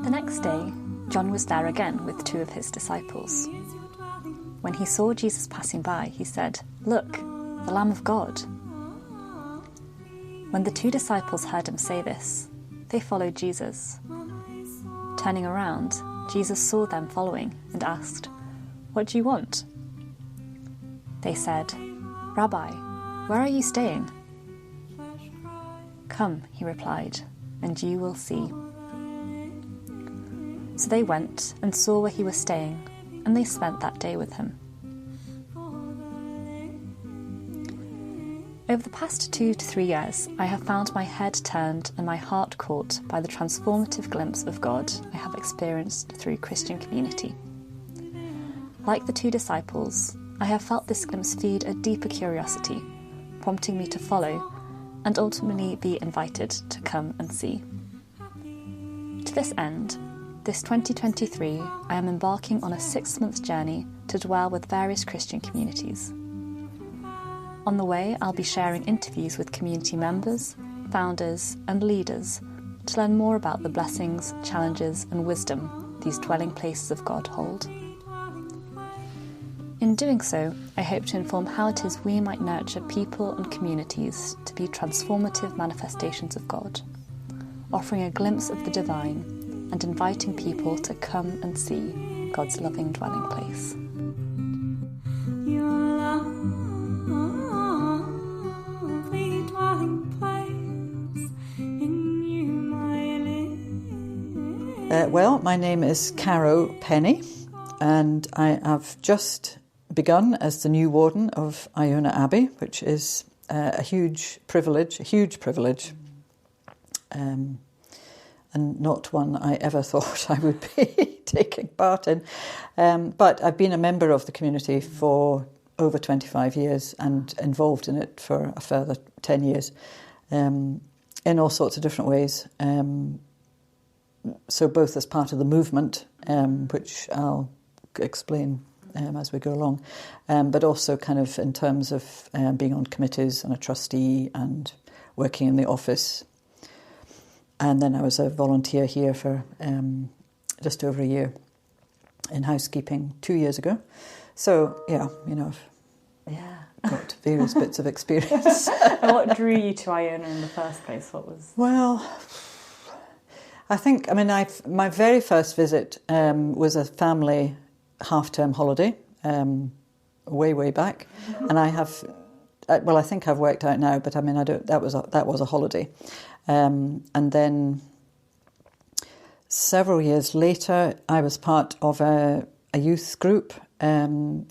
The next day, John was there again with 2 of his disciples. When he saw Jesus passing by, he said, "Look, the Lamb of God." When the 2 disciples heard him say this, they followed Jesus. Turning around, Jesus saw them following and asked, "What do you want?" They said, "Rabbi, where are you staying?" "Come," he replied, "and you will see." So they went and saw where he was staying, and they spent that day with him. Over the past 2 to 3 years, I have found my head turned and my heart caught by the transformative glimpse of God I have experienced through Christian community. Like the 2 disciples, I have felt this glimpse feed a deeper curiosity, prompting me to follow and ultimately be invited to come and see. To this end, this 2023, I am embarking on a 6-month journey to dwell with various Christian communities. On the way, I'll be sharing interviews with community members, founders, and leaders to learn more about the blessings, challenges, and wisdom these dwelling places of God hold. In doing so, I hope to inform how it is we might nurture people and communities to be transformative manifestations of God, offering a glimpse of the divine and inviting people to come and see God's loving dwelling place. Well, my name is Caro Penney, and I have just begun as the new warden of Iona Abbey, which is a huge privilege, and not one I ever thought I would be taking part in. But I've been a member of the community for over 25 years and involved in it for a further 10 years in all sorts of different ways. So both as part of the movement, which I'll explain as we go along, but also kind of in terms of being on committees and a trustee and working in the office. And then I was a volunteer here for just over a year in housekeeping 2 years ago. So, yeah, I've got various bits of experience. And what drew you to Iona in the first place? Well, my very first visit was a family half-term holiday, way back, and I think I've worked out now, but that was a holiday, and then several years later, I was part of a youth group, and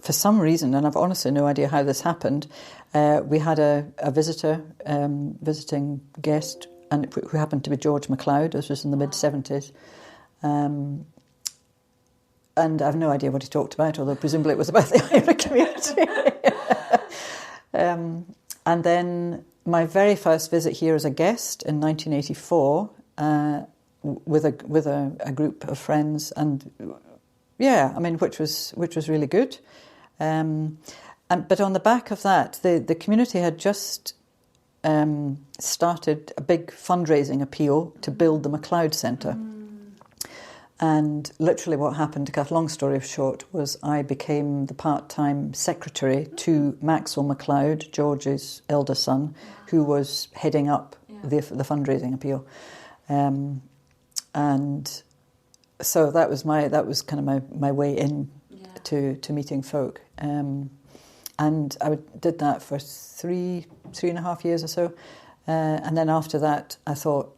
for some reason, and I've honestly no idea how this happened, we had a visiting guest, and who happened to be George MacLeod. This was in the mid-70s. And I've no idea what he talked about, although presumably it was about the Iona community. And then my very first visit here as a guest in 1984 with a group of friends, and which was really good. But on the back of that, the community had just started a big fundraising appeal to build the MacLeod Centre. And literally what happened, to cut a long story short, was I became the part-time secretary to Maxwell MacLeod, George's elder son, who was heading up the fundraising appeal. And so that was kind of my way in to meeting folk. And I did that for three and a half years or so. And then after that, I thought,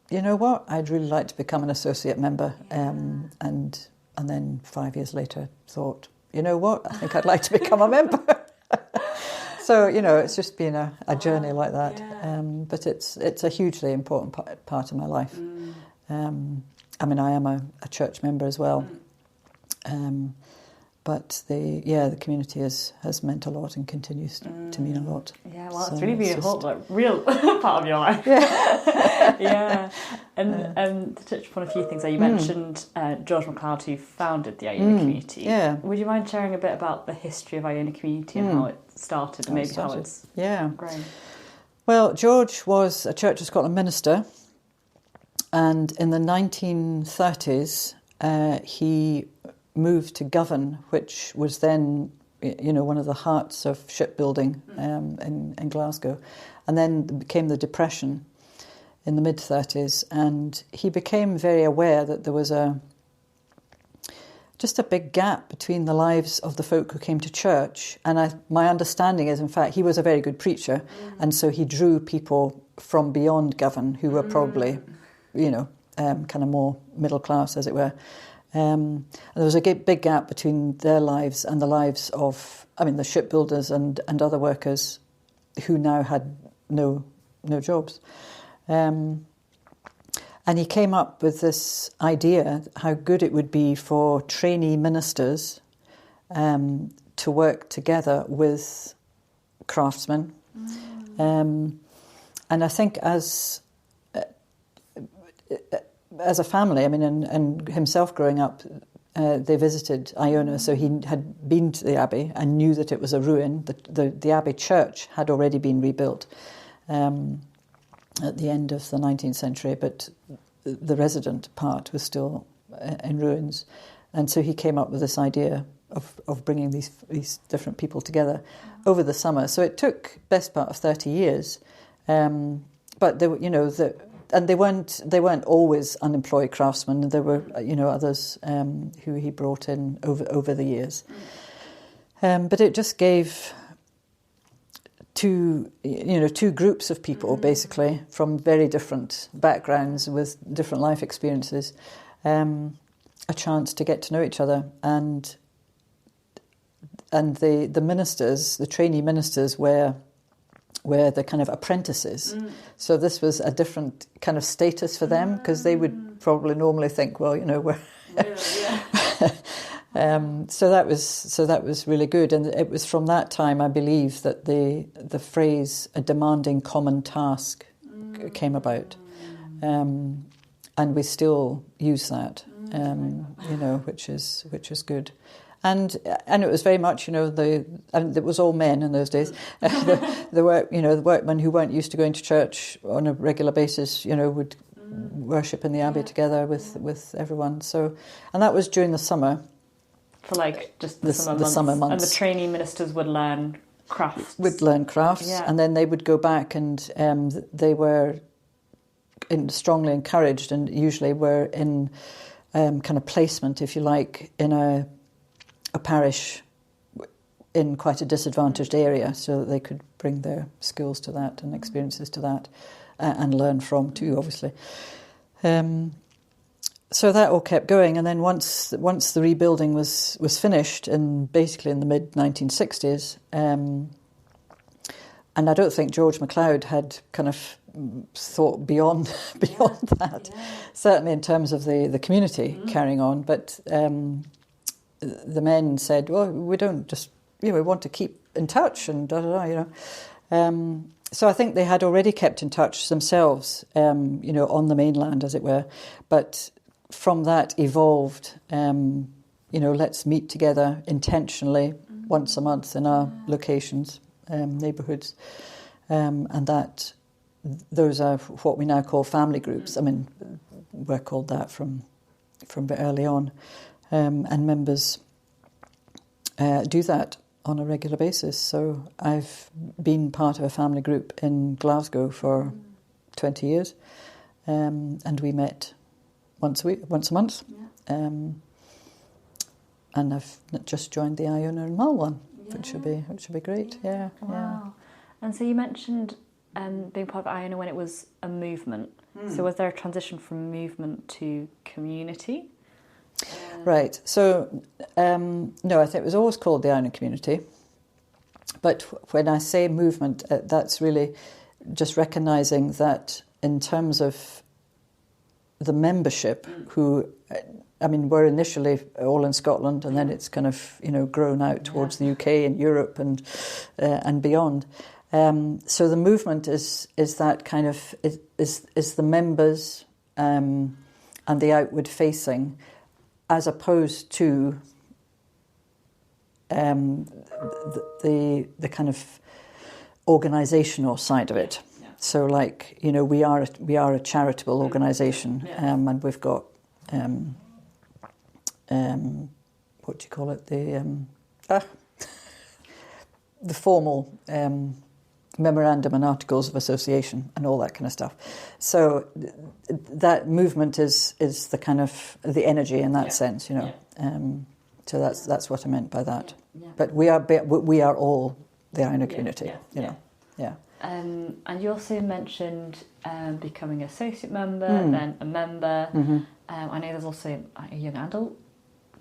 you know what, I'd really like to become an associate member. And then 5 years later, thought, you know what, I think I'd like to become a member. So, it's just been a journey like that. But it's a hugely important part of my life. I am a church member as well. but the community has meant a lot and continues to mean a lot. Yeah, well, So it's really been it's a whole real part of your life. Yeah. Yeah. And to touch upon a few things there, you mentioned George MacLeod, who founded the Iona Community. Yeah. Would you mind sharing a bit about the history of Iona Community and how it started and maybe how it's grown? Well, George was a Church of Scotland minister, and in the 1930s he moved to Govan, which was then, one of the hearts of shipbuilding in Glasgow. And then became the Depression in the mid-30s, and he became very aware that there was just a big gap between the lives of the folk who came to church. And my understanding is, in fact, he was a very good preacher, and so he drew people from beyond Govan who were probably, kind of more middle class, as it were. And there was a big gap between their lives and the lives of, the shipbuilders and other workers who now had no jobs. And he came up with this idea how good it would be for trainee ministers to work together with craftsmen. And I think as a family, and himself growing up, they visited Iona, so he had been to the Abbey and knew that it was a ruin. The Abbey church had already been rebuilt at the end of the 19th century, but the resident part was still in ruins. And so he came up with this idea of bringing these different people together over the summer. So it took best part of 30 years, but they were, and they weren't always unemployed craftsmen. There were, others who he brought in over the years. But it just gave two groups of people, basically, from very different backgrounds with different life experiences, a chance to get to know each other. And the ministers, the trainee ministers, were the kind of apprentices. So this was a different kind of status for them, because they would probably normally think, well, we're... So that was really good, and it was from that time, I believe, that the phrase "a demanding common task" came about, and we still use that, which is good. And it was very much, it was all men in those days. the workmen who weren't used to going to church on a regular basis, would worship in the Abbey together with everyone. So, and that was during the summer. For just the summer months. And the trainee ministers would learn crafts. And then they would go back, and they were strongly encouraged, and usually were in kind of placement, if you like, in a parish in quite a disadvantaged area, so that they could bring their skills to that and experiences to that, and learn from too, obviously. So that all kept going, and then once the rebuilding was finished, basically in the mid-1960s, and I don't think George MacLeod had kind of thought beyond that, certainly in terms of the community carrying on, but the men said, well, we don't just, we want to keep in touch, and so I think they had already kept in touch themselves, on the mainland, as it were, but from that evolved, let's meet together intentionally once a month in our locations, neighbourhoods, and that those are what we now call family groups. We're called that from early on, and members do that on a regular basis. So I've been part of a family group in Glasgow for 20 years, and we met once a month, and I've just joined the Iona and Mull one, which would be great. Yeah. Wow. Yeah. And so you mentioned being part of Iona when it was a movement. So was there a transition from movement to community? Right. So no, I think it was always called the Iona Community. But when I say movement, that's really just recognising that in terms of the membership who, I mean, were initially all in Scotland, and then it's kind of, grown out towards the UK and Europe and beyond. So the movement is that kind of, is the members and the outward facing, as opposed to the kind of organisational side of it. Yeah. So, like, we are a charitable organisation, and we've got what do you call it? The formal memorandum and articles of association and all that kind of stuff. So that movement is the kind of the energy in that sense, So that's what I meant by that. Yeah. But we are all the Iona community, Yeah. And you also mentioned becoming an associate member, then a member. Mm-hmm. I know there's also a young adult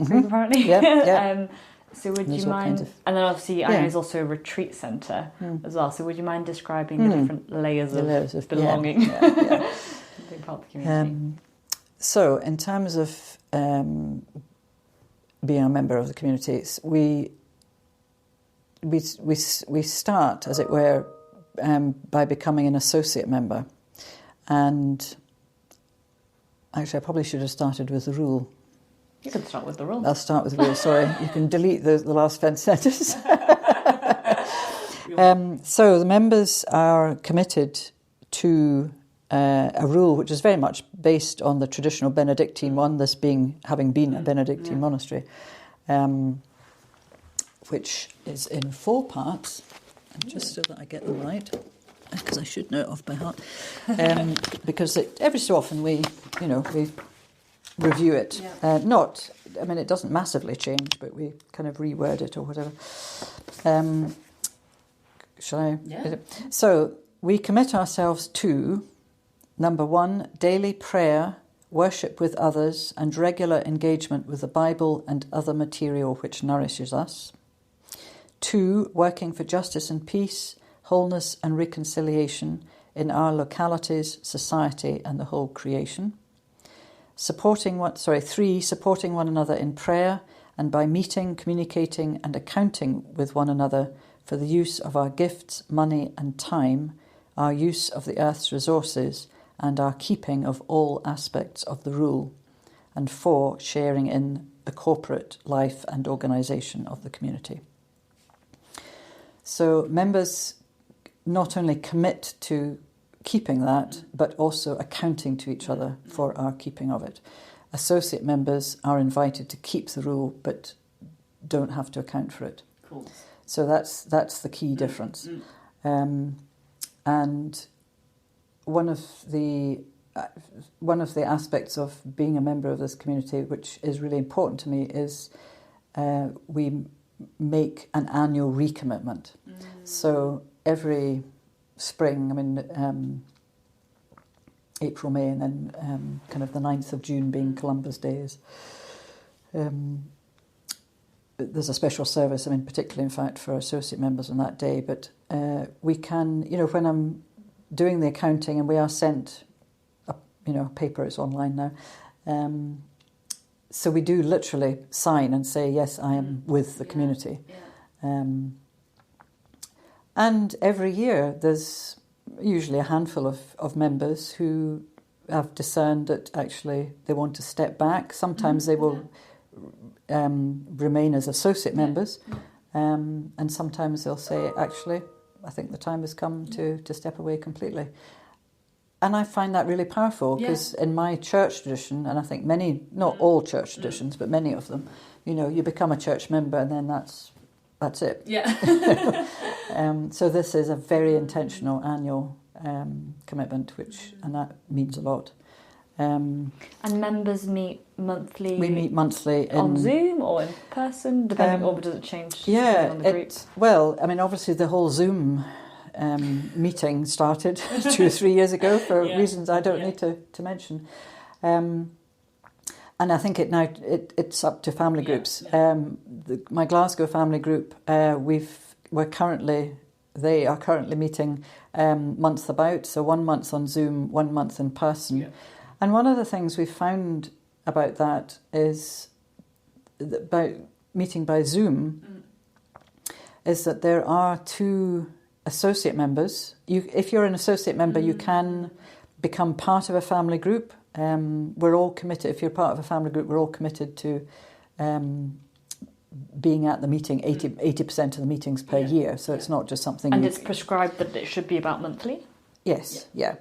group apparently. Yeah. So would you mind? And then obviously, I know there's also a retreat centre as well. So would you mind describing the different layers of belonging? Yeah. Being part of the community. So in terms of being a member of the community, we start, as it were, by becoming an associate member. And actually, I probably should have started with the rule. You can start with the rule. I'll start with the rule, sorry. You can delete the last sentence. So the members are committed to a rule which is very much based on the traditional Benedictine one, this having been a Benedictine monastery, which is in 4 parts. And just so that I get them right, because I should know it off by heart, because every so often we review it. It doesn't massively change, but we kind of reword it or whatever. Shall I? Yeah. So we commit ourselves to, number 1, daily prayer, worship with others, and regular engagement with the Bible and other material which nourishes us. 2, working for justice and peace, wholeness and reconciliation in our localities, society, and the whole creation. 3, supporting one another in prayer and by meeting, communicating and accounting with one another for the use of our gifts, money and time, our use of the earth's resources and our keeping of all aspects of the rule. And 4, sharing in the corporate life and organisation of the community. So members not only commit to keeping that, but also accounting to each other for our keeping of it. Associate members are invited to keep the rule, but don't have to account for it. Cool. So that's the key difference. And one of the aspects of being a member of this community, which is really important to me, is we make an annual recommitment. So every spring, April, May, and then kind of the 9th of June being Columbus Day is, there's a special service, particularly in fact for associate members on that day, but we can, when I'm doing the accounting and we are sent a paper, it's online now, so we do literally sign and say, yes, I am with the community. Yeah. And every year there's usually a handful of members who have discerned that actually they want to step back. Sometimes they will remain as associate members, and sometimes they'll say, actually, I think the time has come to step away completely. And I find that really powerful, because in my church tradition, and I think not all church traditions, but many of them, you become a church member and then that's it. Yeah. So this is a very intentional annual commitment, and that means a lot. And members meet monthly? We meet monthly. On Zoom or in person, depending, or does it change? Yeah, on the group? Obviously the whole Zoom meeting started 2 or 3 years ago for reasons I don't need to mention. And I think it's up to family groups. My Glasgow family group, they are currently meeting months about, so 1 month on Zoom, 1 month in person. Yeah. And one of the things we've found about that is about meeting by Zoom is that there are 2 associate members. If you're an associate member, you can become part of a family group. We're all committed. If you're part of a family group, we're all committed to being at the meeting 80% of the meetings per year. So it's not just something. And it's prescribed that it should be about monthly. Yes. Yeah.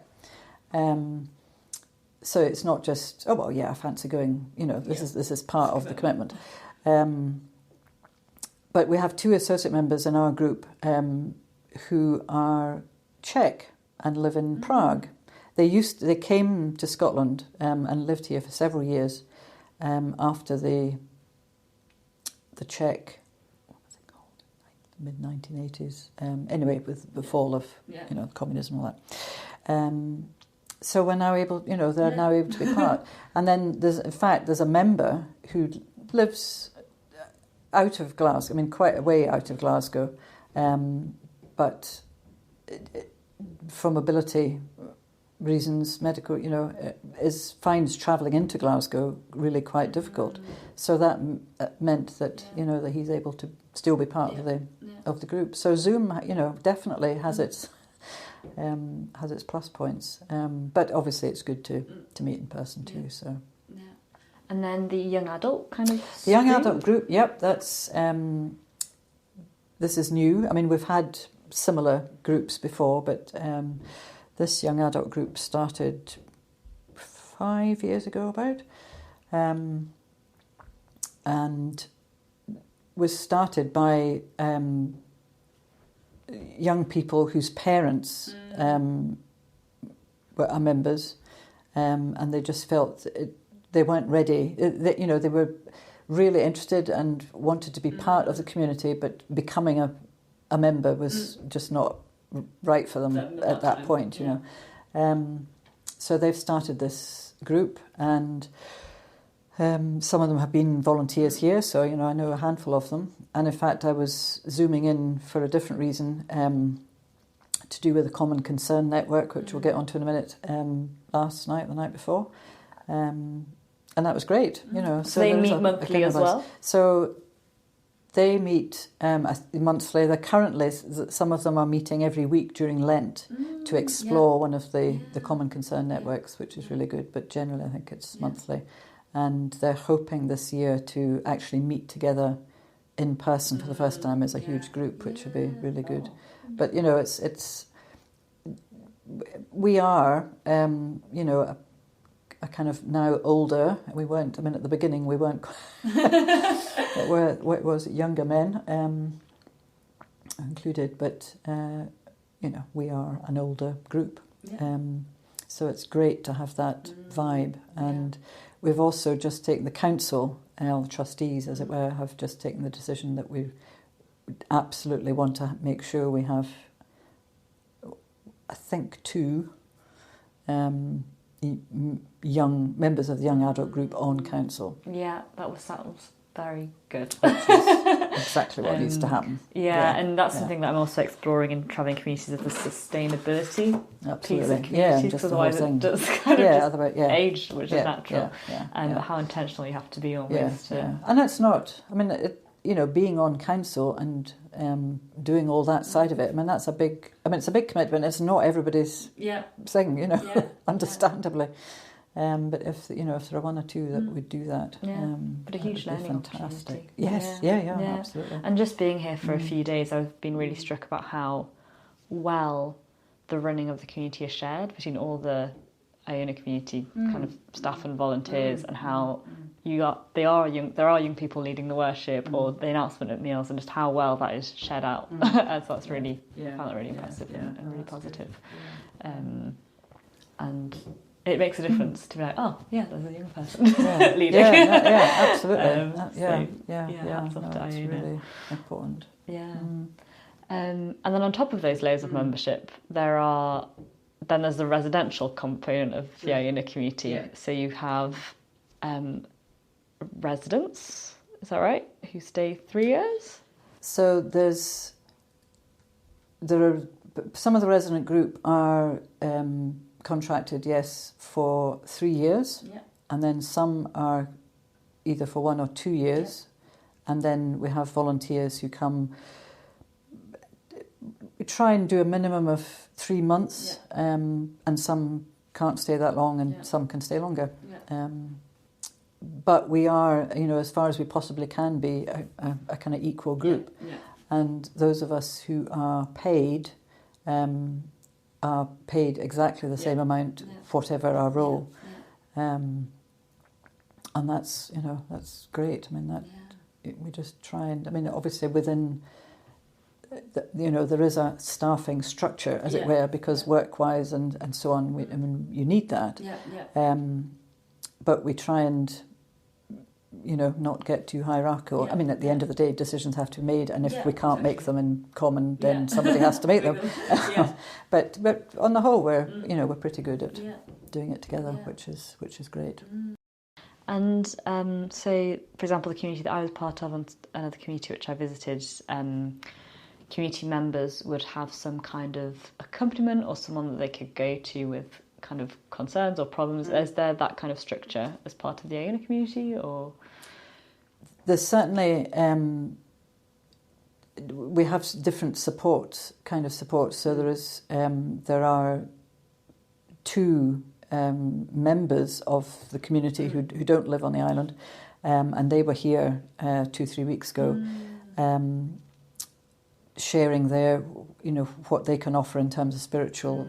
So it's not just I fancy going. This is part of the commitment. But we have 2 associate members in our group who are Czech and live in Prague. They came to Scotland and lived here for several years after the Czech, what was it called, mid 1980s. Anyway, with the fall of communism and all that. So we're now able, they're now able to be part. And then there's a member who lives out of Glasgow. I mean, quite a way out of Glasgow, but for mobility reasons, medical, finds travelling into Glasgow really quite difficult. So that meant that that he's able to still be part of the group. So Zoom, definitely has its plus points. But obviously, it's good to meet in person too. So. And then the young adult kind of. The young adult group, yep, that's this is new. I mean, we've had similar groups before, but this young adult group started 5 years ago, about, and was started by young people whose parents are members, and they just felt they weren't ready. They were really interested and wanted to be part of the community, but becoming a member was just not right for them at that point. So they've started this group, and some of them have been volunteers here. So I know a handful of them, and in fact, I was zooming in for a different reason, to do with the Common Concern Network, which we'll get onto in a minute. Last night, the night before. And that was great, So they meet monthly as well? So they meet monthly. They're currently, some of them are meeting every week during Lent to explore one of the Common Concern Networks, which is really good. But generally, I think it's monthly. And they're hoping this year to actually meet together in person for the first time as a huge group, which would be really good. But, we are, a kind of now older. We weren't. I mean, at the beginning, we weren't. What was it? Younger men included, but we are an older group. So it's great to have that vibe. And we've also just taken the council, the trustees, as it were, have just taken the decision that we absolutely want to make sure we have, I think, 2. Young members of the young adult group on council. Yeah, that was very good. Which is exactly what needs to happen. Yeah, and that's something that I'm also exploring in travelling communities, of the sustainability piece of communities, just otherwise the whole thing. it does kind of age, which is natural, and how intentional you have to be always. And that's not, I mean, being on council and doing all that side of it, I mean, it's a big commitment. It's not everybody's thing, understandably. But if there are 1 or 2 that would do that, but a huge learning fantastic. Opportunity. Yes, absolutely. And just being here for a few days, I've been really struck about how well the running of the community is shared between all the Iona Community kind of staff and volunteers, and how there are young people leading the worship or the announcement at meals, and just how well that is shared out. So that's really, I found that really impressive and really positive. And it makes a difference to be like, there's a young person leading. Absolutely. It's really important. And then on top of those layers of membership, there's the residential component of the Iona Community. So you have residents, is that right, who stay 3 years? So there are some of the resident group are contracted, yes, for 3 years, Yeah. and then some are either for 1 or 2 years, and then we have volunteers who come. We try and do a minimum of 3 months, and some can't stay that long, and some can stay longer. Yeah. But we are, as far as we possibly can be, a kind of equal group. Yeah. And those of us who are paid exactly the same amount, whatever our role. And that's, that's great. I mean, we just try and, obviously within, there is a staffing structure, as it were, because work-wise and so on, you need that. But we try and, not get too hierarchical. At the end of the day, decisions have to be made, and if we can't make them in common, then somebody has to make them. But on the whole, we're pretty good at doing it together, which is great. And so, for example, the community that I was part of and another community which I visited, community members would have some kind of accompaniment or someone that they could go to with kind of concerns or problems. Is there that kind of structure as part of the Iona community, or? There's certainly, we have different support. So there are 2 members of the community who don't live on the island, and they were here 2-3 weeks ago, sharing their, what they can offer in terms of spiritual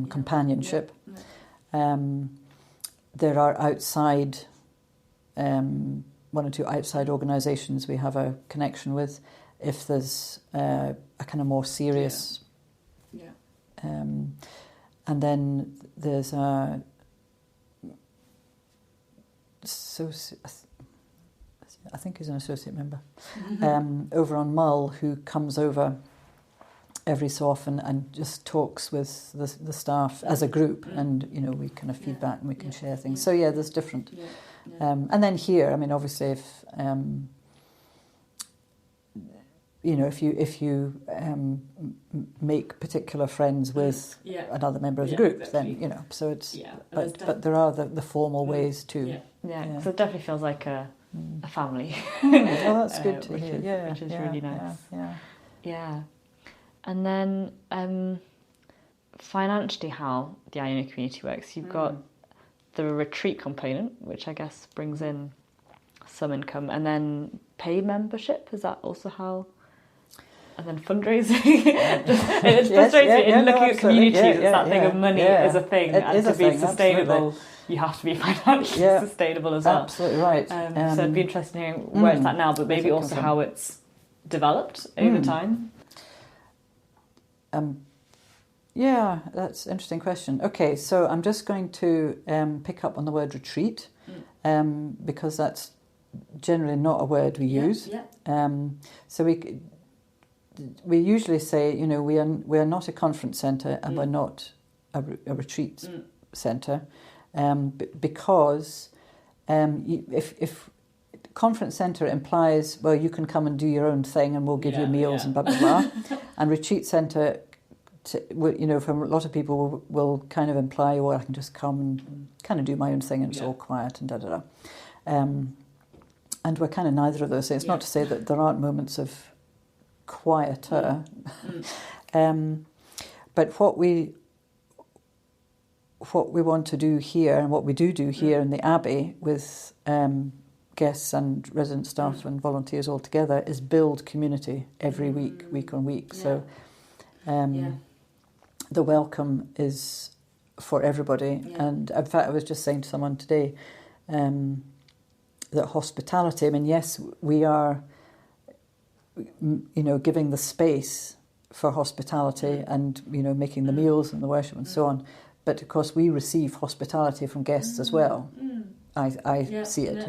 companionship. There are outside, 1 or 2 outside organisations we have a connection with if there's a kind of more serious. And then there's a I think he's an associate member over on Mull, who comes over every so often and just talks with the staff as a group, and we kind of feedback and we can share things. So there's different. And then here, obviously, if if you make particular friends with another member of the group, then so it's. But there are the formal ways too. So it definitely feels like a family. Well, that's good to hear. Which is really nice. Yeah. And then financially, how the Iona community works, you've got the retreat component, which I guess brings in some income, and then paid membership. Is that also how? And then fundraising. It's frustrating in looking at communities. It's that thing of money is a thing, and to be sustainable, absolutely. You have to be financially sustainable as well. Absolutely right. So it'd be interesting hearing where it's at now, but maybe also how it's developed over time. Yeah, that's an interesting question. Okay, so I'm just going to pick up on the word retreat, because that's generally not a word we use. So we usually say, we are not a conference centre, and we're not a retreat centre, because if conference centre implies, well, you can come and do your own thing and we'll give you meals and blah blah blah, and retreat centre, from a lot of people will kind of imply, well, I can just come and kind of do my own thing and it's all quiet and da da da. And we're kind of neither of those things. It's not to say that there aren't moments of quieter, but what we want to do here, and what we do here in the Abbey with guests and resident staff and volunteers all together, is build community every week on week. So the welcome is for everybody. And in fact, I was just saying to someone today that hospitality, yes, we are, giving the space for hospitality and, making the meals and the worship and so on. But of course, we receive hospitality from guests as well. I see it,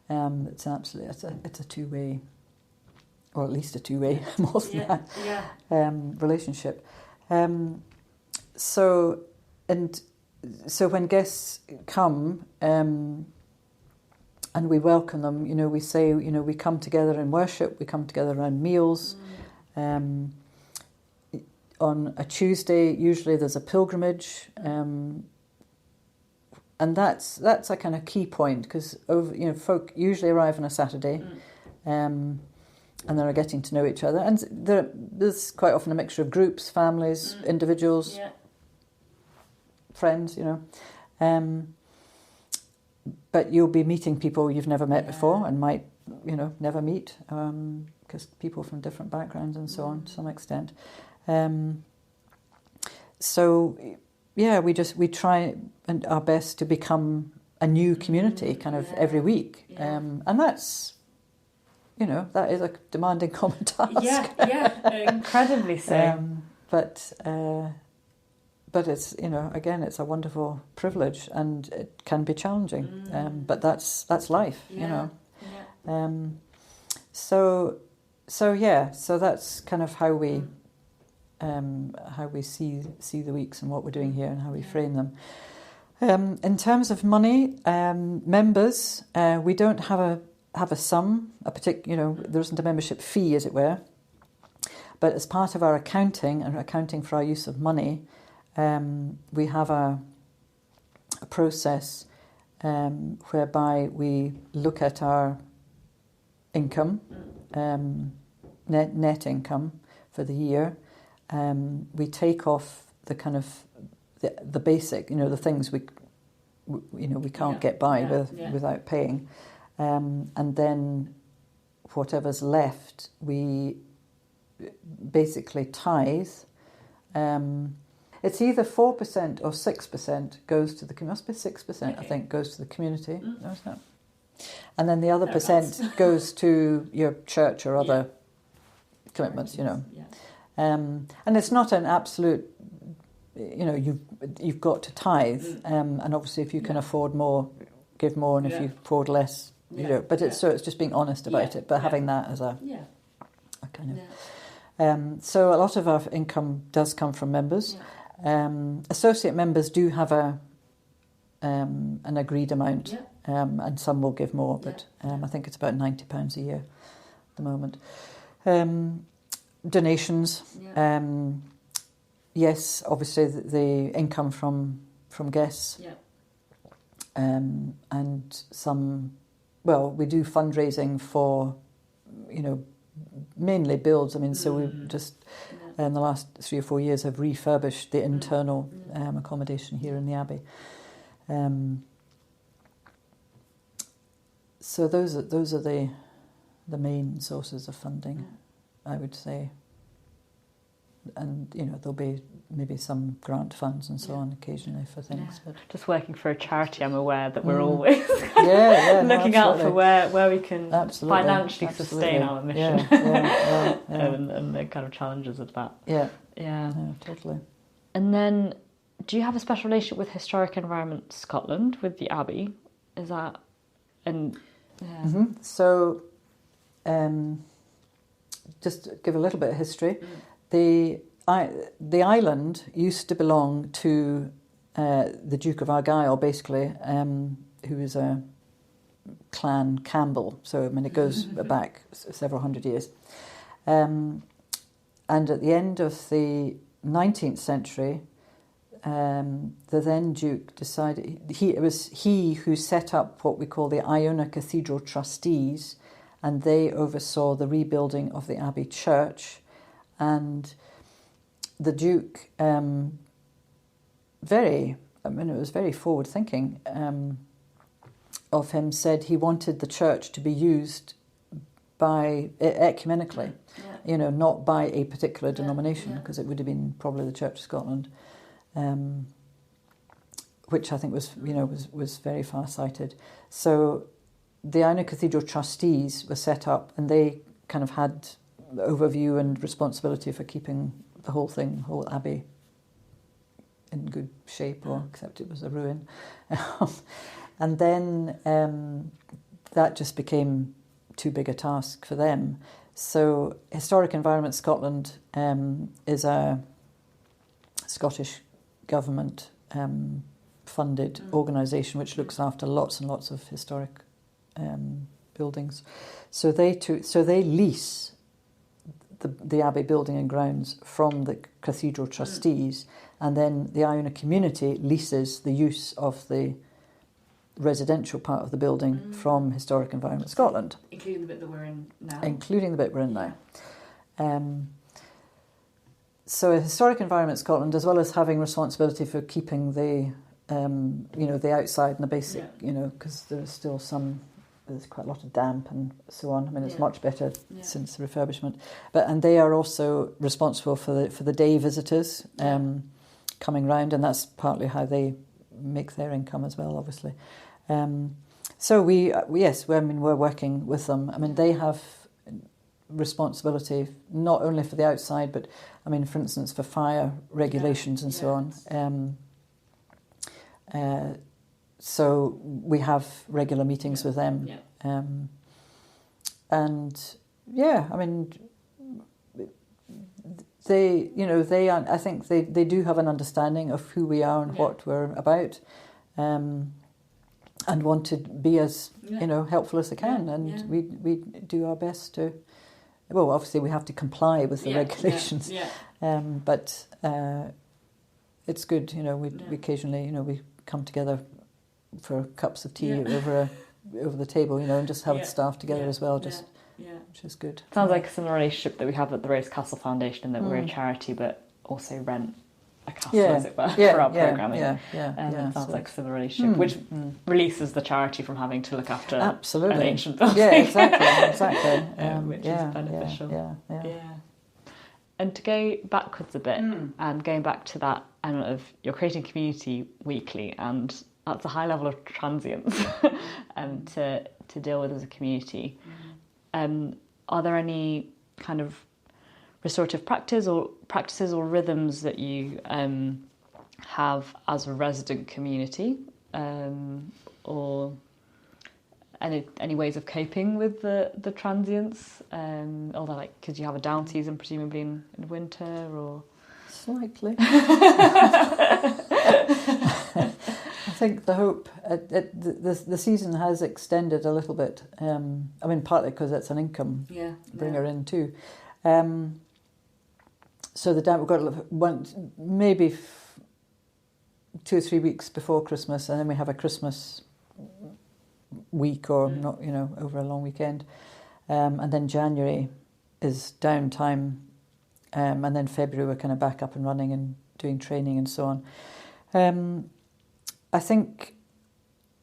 it's absolutely, it's a two-way, or at least a two-way, more than that, relationship. So when guests come, and we welcome them, we say, we come together in worship, we come together around meals. on a Tuesday, usually there's a pilgrimage, and that's a kind of key point, because folk usually arrive on a Saturday, and they're getting to know each other, and there's quite often a mixture of groups, families, individuals, friends, but you'll be meeting people you've never met before and might never meet, because people from different backgrounds and so on to some extent. So yeah, we try our best to become a new community kind of every week, and that's that is a demanding common task. Incredibly so. But it's again, it's a wonderful privilege, and it can be challenging. But that's life, So that's kind of how we see the weeks and what we're doing here and how we frame them. In terms of money, members, we don't have a sum, there isn't a membership fee, as it were. But as part of our accounting for our use of money, we have a process whereby we look at our income, net income for the year. We take off the kind of the basic, the things we can't get by without paying, and then whatever's left, we basically tithe. It's either 4% or 6% goes to the community. Must be 6%, I think, goes to the community. Notice that? And then the other percent goes to your church or other commitments, And it's not an absolute, you've got to tithe. And obviously, if you can afford more, give more, and if you afford less, But it's just being honest about it. But having that as a kind of. So a lot of our income does come from members. Associate members do have an agreed amount, and some will give more, but I think it's about £90 a year at the moment. Donations, yes, obviously the income from guests, and some. Well, we do fundraising for, mainly builds. I mean, so we just in the last 3 or 4 years have refurbished the internal accommodation here in the Abbey. So those are the main sources of funding, I would say. And there'll be maybe some grant funds and so on occasionally for things. But just working for a charity, I'm aware that we're always looking out for where we can financially sustain our mission, and the kind of challenges of that. Yeah, totally. And then, do you have a special relationship with Historic Environment Scotland, with the Abbey? Is that So, just to give a little bit of history. The island used to belong to the Duke of Argyll, basically, who was a Clan Campbell. So, I mean, it goes back several hundred years. And at the end of the 19th century, the then Duke decided... It was he who set up what we call the Iona Cathedral Trustees, and they oversaw the rebuilding of the Abbey Church. And the Duke, it was very forward-thinking of him, said he wanted the church to be used by ecumenically, not by a particular denomination, because it would have been probably the Church of Scotland, which I think was very far-sighted. So the Iona Cathedral Trustees were set up, and they kind of had overview and responsibility for keeping the whole abbey in good shape, except it was a ruin. And then that just became too big a task for them. So Historic Environment Scotland is a Scottish government funded organisation which looks after lots and lots of historic the Abbey building and grounds from the cathedral trustees, and then the Iona Community leases the use of the residential part of the building from Historic Environment Scotland. Including the bit that we're in now. Including the bit we're in now. So Historic Environment Scotland, as well as having responsibility for keeping the, the outside and the basic, because there's quite a lot of damp and so on. I mean, it's much better since the refurbishment. And they are also responsible for the day visitors coming round, and that's partly how they make their income as well, obviously. So we're working with them. I mean, they have responsibility not only for the outside, but I mean, for instance, for fire regulations and so on. So we have regular meetings with them. I mean, I think they do have an understanding of who we are and what we're about, and want to be as helpful as they can, and we do our best to. Well, obviously we have to comply with the regulations, but it's good. We occasionally we come together for cups of tea over the table, and just have the staff together as well, which is good. Sounds like a similar relationship that we have at the Rose Castle Foundation, in that we're a charity but also rent a castle, as it were, for our programming. Sounds like a similar relationship, which releases the charity from having to look after an ancient building. Yeah, exactly. Which is beneficial. And to go backwards a bit, and going back to that element of you're creating community weekly, and that's a high level of transience to deal with as a community. Are there any kind of restorative practices or rhythms that you have as a resident community, or any ways of coping with the transience? Although, because you have a down season presumably in winter, or slightly. I think the hope the season has extended a little bit. I mean, partly because it's an income bringer in too. So we've got maybe 2 or 3 weeks before Christmas, and then we have a Christmas week, or not, over a long weekend, and then January is downtime, and then February we're kind of back up and running and doing training and so on. I think,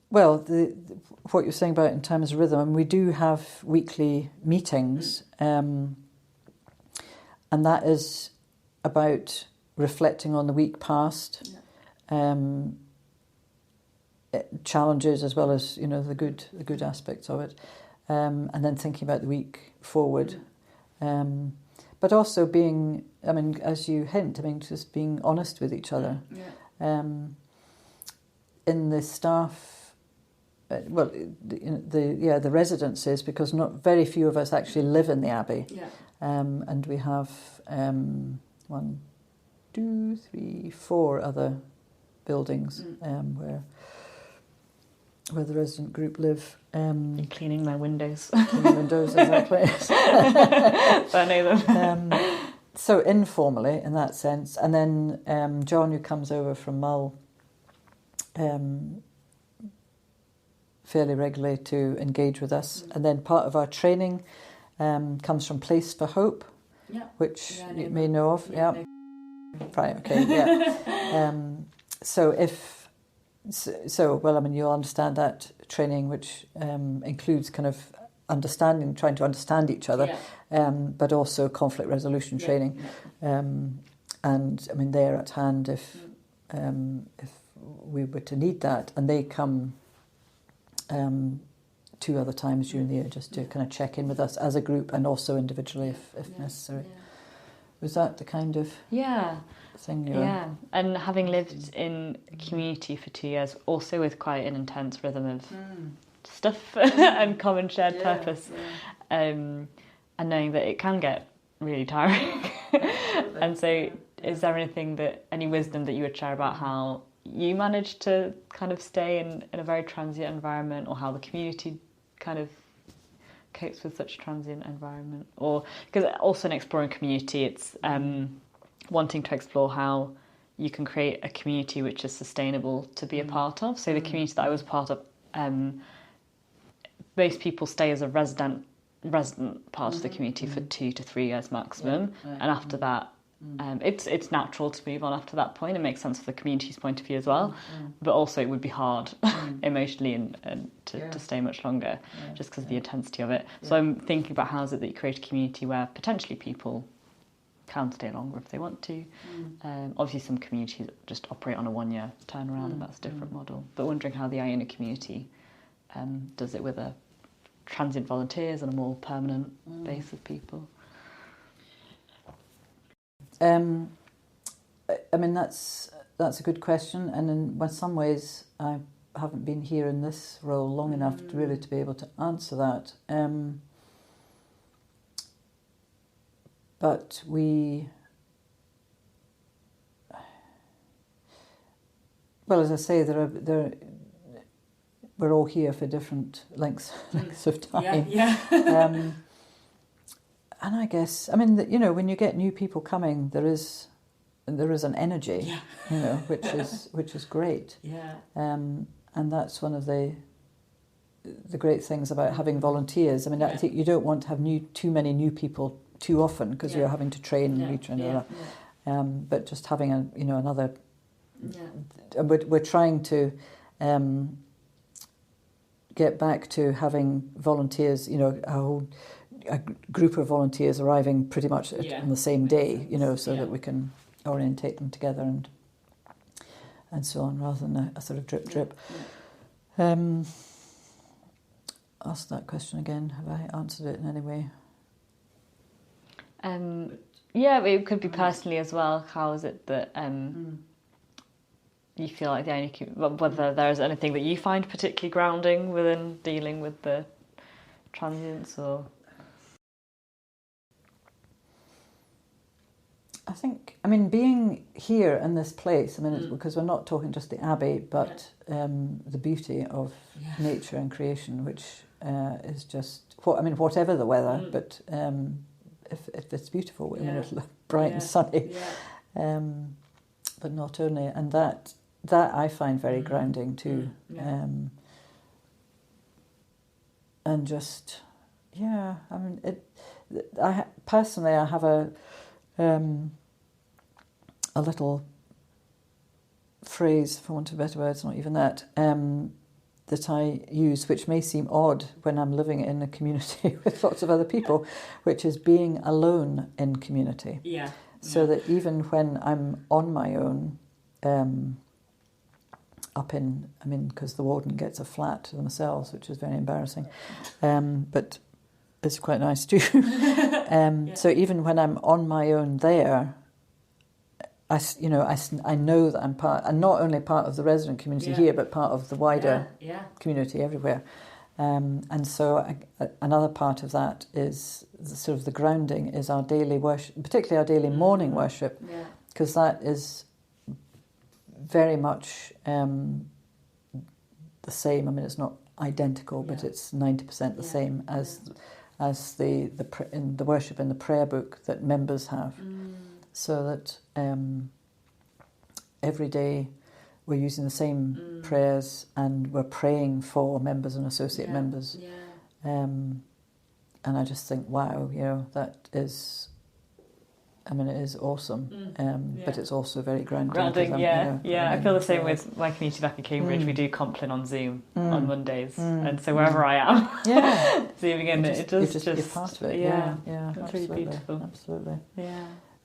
what you're saying about in terms of rhythm, and we do have weekly meetings, and that is about reflecting on the week past, challenges as well as the good aspects of it, and then thinking about the week forward, but also being, I mean, as you hint, I mean, just being honest with each other. In the staff, the residences, because not very few of us actually live in the Abbey, and we have 1, 2, 3, 4 other buildings where the resident group live. You're cleaning my windows. Cleaning windows, exactly. I know them. So informally, in that sense, and then John, who comes over from Mull fairly regularly to engage with us, and then part of our training comes from Place for Hope, which you may know of. Right. Okay. Well, I mean, you'll understand that training, which includes kind of trying to understand each other, but also conflict resolution training, and I mean, they're at hand if we were to need that, and they come 2 other times during the year just to kind of check in with us as a group and also individually if necessary. Was that the kind of thing you were... And having lived in community for 2 years, also with quite an intense rhythm of stuff and common shared purpose, and knowing that it can get really tiring. And so is there any wisdom that you would share about how you managed to kind of stay in a very transient environment, or how the community kind of copes with such a transient environment. Or because also in exploring community, it's wanting to explore how you can create a community which is sustainable to be a part of. So the community that I was part of, most people stay as a resident part of the community for 2 to 3 years maximum, and after that, it's natural to move on after that point. It makes sense from the community's point of view as well, but also it would be hard emotionally and to stay much longer just because of the intensity of it. So I'm thinking about how is it that you create a community where potentially people can stay longer if they want to. Obviously some communities just operate on a 1-year turnaround and that's a different model, but wondering how the Iona community does it with a transient volunteers and a more permanent base of people. I mean, that's a good question, and in some ways I haven't been here in this role long enough to really to be able to answer that. But well, as I say, we're all here for different lengths of time. And I guess, I mean, when you get new people coming, there is an energy, which is great. And that's one of the great things about having volunteers. I mean, I think you don't want to have too many new people too often because you're having to train and retrain. But just having another. We're trying to get back to having volunteers. A group of volunteers arriving pretty much on the same day, so that we can orientate them together and so on, rather than a sort of drip. Ask that question again. Have I answered it in any way? It could be personally as well. How is it that you feel like whether there is anything that you find particularly grounding within dealing with the transients, or? I think, being here in this place, it's because we're not talking just the Abbey, but the beauty of nature and creation, which is just, whatever the weather, but if it's beautiful, it'll look bright and sunny. But not only, and that I find very grounding too. And just, I personally have a little phrase, for want of better words, not even that, that I use, which may seem odd when I'm living in a community with lots of other people, which is being alone in community. So that even when I'm on my own, because the warden gets a flat to themselves, which is very embarrassing, but it's quite nice too. So even when I'm on my own there, I know that I'm and not only part of the resident community here, but part of the wider community everywhere. And so another part of that is the grounding is our daily worship, particularly our daily morning worship, because that is very much the same. It's not identical, but it's 90% the same as the in the worship in the prayer book that members have. So that every day we're using the same prayers and we're praying for members and associate members. And I just think, wow, that is, it is awesome. But it's also very grounding. I feel the same with my community back in Cambridge. We do Compline on Zoom on Mondays, and so wherever I am, zooming in, it does just you're part of it. It's really beautiful. Absolutely.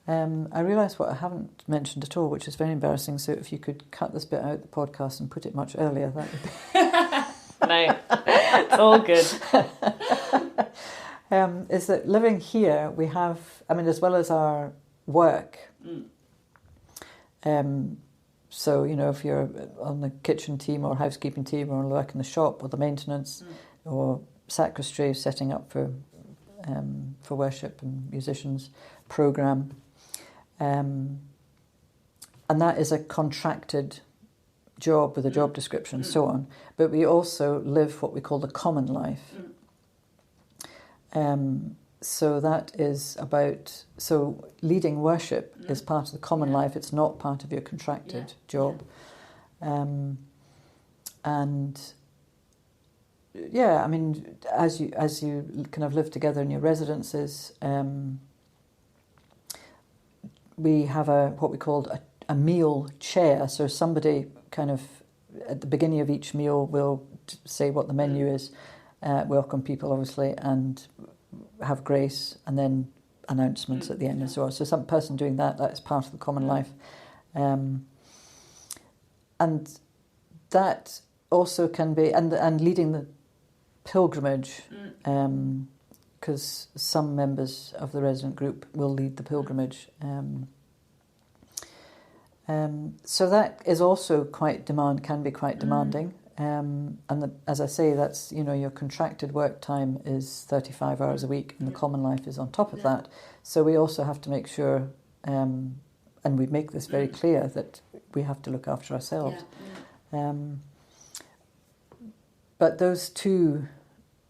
I realise what I haven't mentioned at all, which is very embarrassing. So if you could cut this bit out the podcast and put it much earlier, that would be. No, it's all good. Is that living here, we have, as well as our work, so, if you're on the kitchen team or housekeeping team or work in the shop or the maintenance or sacristy, setting up for worship and musicians programme, and that is a contracted job with a job description and so on, but we also live what we call the common life. So that is about, so leading worship is part of the common life. It's not part of your contracted job. And yeah, I mean, as you kind of live together in your residences, we have what we called a meal chair. So somebody kind of at the beginning of each meal will say what the menu is, welcome people obviously, and have grace, and then announcements at the end as well. So some person doing that is part of the common life. And that also can be, and leading the pilgrimage, because some members of the resident group will lead the pilgrimage. So that is also can be quite demanding. And as I say, that's, your contracted work time is 35 hours a week, and the common life is on top of that. So we also have to make sure, and we make this very clear, that we have to look after ourselves. But those two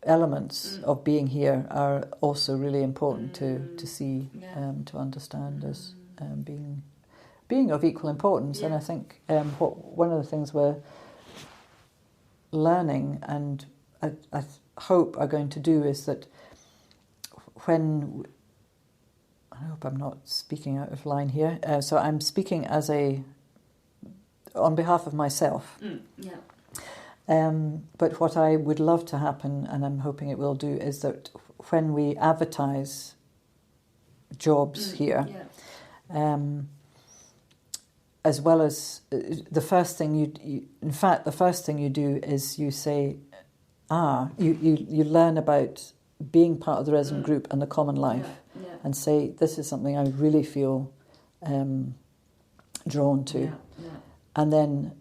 elements of being here are also really important to see, to understand as being of equal importance. And I think one of the things we're learning, and I hope are going to do, is that I hope I'm not speaking out of line here, so I'm speaking on behalf of myself. But what I would love to happen, and I'm hoping it will do, is that when we advertise jobs here, as well as the first thing the first thing you do is you say, you learn about being part of the resident group and the common life, and say, this is something I really feel drawn to. And then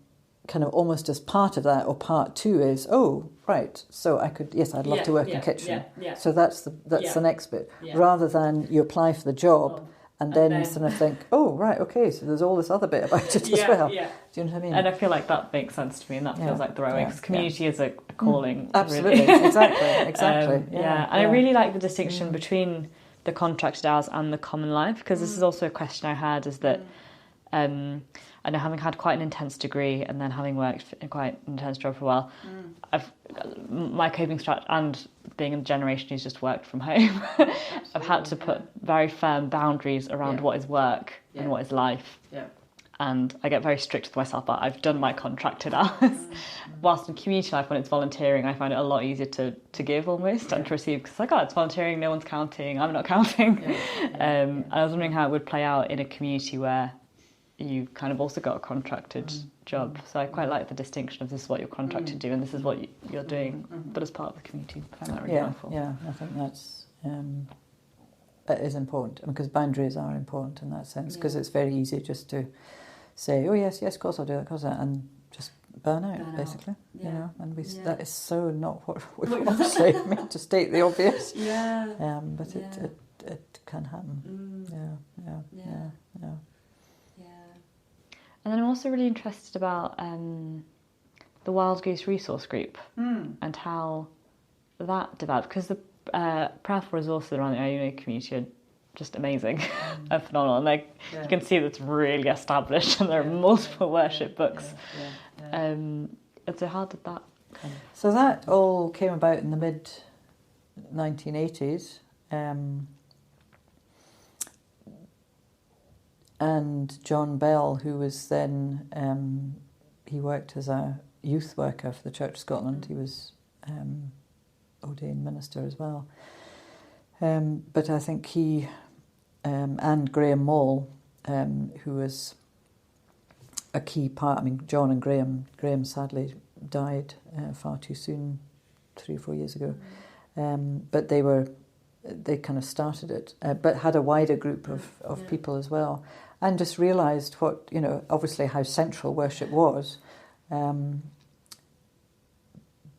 kind of almost as part of that, or part two is, so I'd love to work in kitchen. So that's the next bit, rather than you apply for the job and then sort of think, so there's all this other bit about it as well. Do you know what I mean? And I feel like that makes sense to me, and that feels like the right way, because community is a calling. Absolutely, really. exactly. And I really like the distinction between the contracted hours and the common life, because this is also a question I had, is that I know, having had quite an intense degree and then having worked in quite an intense job for a while, my coping strategy, and being in a generation who's just worked from home, I've had to put very firm boundaries around what is work and what is life. And I get very strict with myself, but I've done my contracted hours. Whilst in community life, when it's volunteering, I find it a lot easier to give almost and to receive, because it's like, it's volunteering, no one's counting, I'm not counting. And I was wondering how it would play out in a community where you kind of also got a contracted job. So I quite like the distinction of, this is what you're contracted to do and this is what you're doing, but as part of the community. I find that really helpful. I think that is important, because boundaries are important in that sense, because it's very easy just to say, yes, of course I'll do that, and just burn out, basically. And that is so not what we want to say. I mean, to state the obvious. But it can happen. Yeah. And then I'm also really interested about the Wild Goose Resource Group and how that developed, because the prayerful resources around the Iona community are just amazing and phenomenal. And you can see that's really established, and there are multiple worship books. And so how did that kind of... So that all came about in the mid-1980s. And John Bell, who was then, he worked as a youth worker for the Church of Scotland. He was ordained minister as well. But I think he and Graham Moll, who was a key part, I mean, John and Graham sadly died far too soon, 3 or 4 years ago. But they kind of started it, but had a wider group of people as well. And just realised what, obviously how central worship was,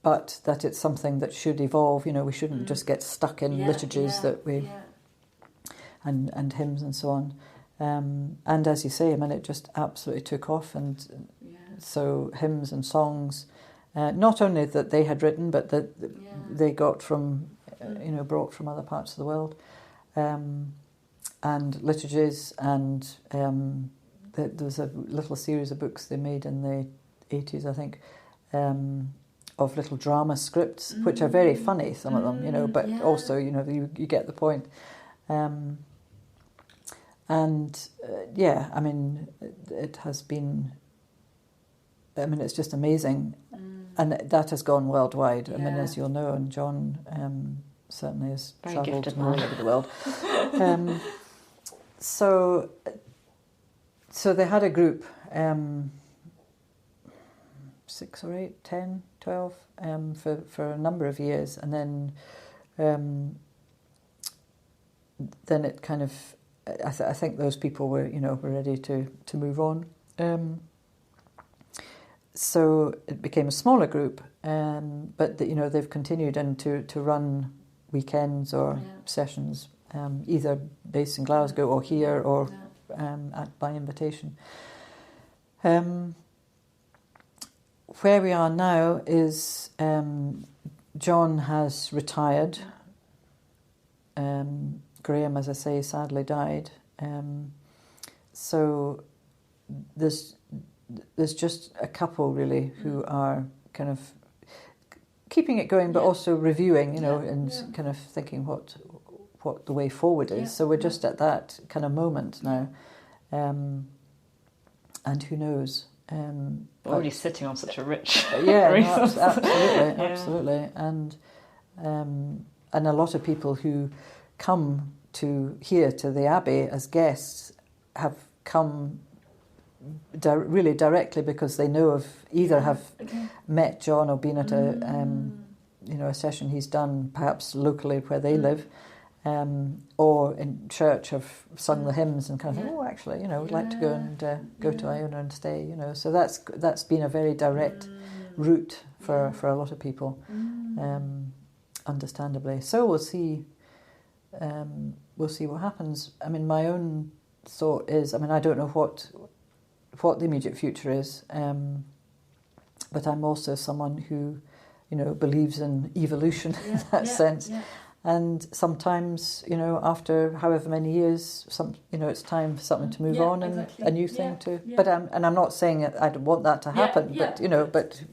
but that it's something that should evolve. We shouldn't just get stuck in liturgies and hymns and so on. And as you say, I mean, it just absolutely took off. And so hymns and songs, not only that they had written, but that they got from brought from other parts of the world, and liturgies, and there was a little series of books they made in the 80s, I think, of little drama scripts, which are very funny, some of them, but also, you get the point. It has been, it's just amazing. And that has gone worldwide. I mean, as you'll know, and John certainly has travelled all over the world. So they had a group, 6 or 8, 10, 12, for a number of years, and then it kind of, I think those people were ready to move on. So it became a smaller group, but they've continued to run weekends or sessions, either based in Glasgow or here or by invitation. Where we are now is John has retired. Graham, as I say, sadly died. So there's just a couple really who are kind of keeping it going, but also reviewing, and kind of thinking what the way forward is. So we're just at that kind of moment now, and who knows? Already sitting on such a rich resource. Absolutely, and a lot of people who come to the Abbey as guests have come really directly because they know of either have met John or been at a session he's done perhaps locally where they live, or in church have sung the hymns and kind of think, actually, would like to go and go to Iona and stay, So that's been a very direct route for a lot of people, understandably. So we'll see. We'll see what happens. I mean, my own thought is, I don't know what the immediate future is, but I'm also someone who, believes in evolution in that sense. Yeah. And sometimes, after however many years, it's time for something to move on and a new thing to. Yeah. But I'm not saying that I want that to happen. But but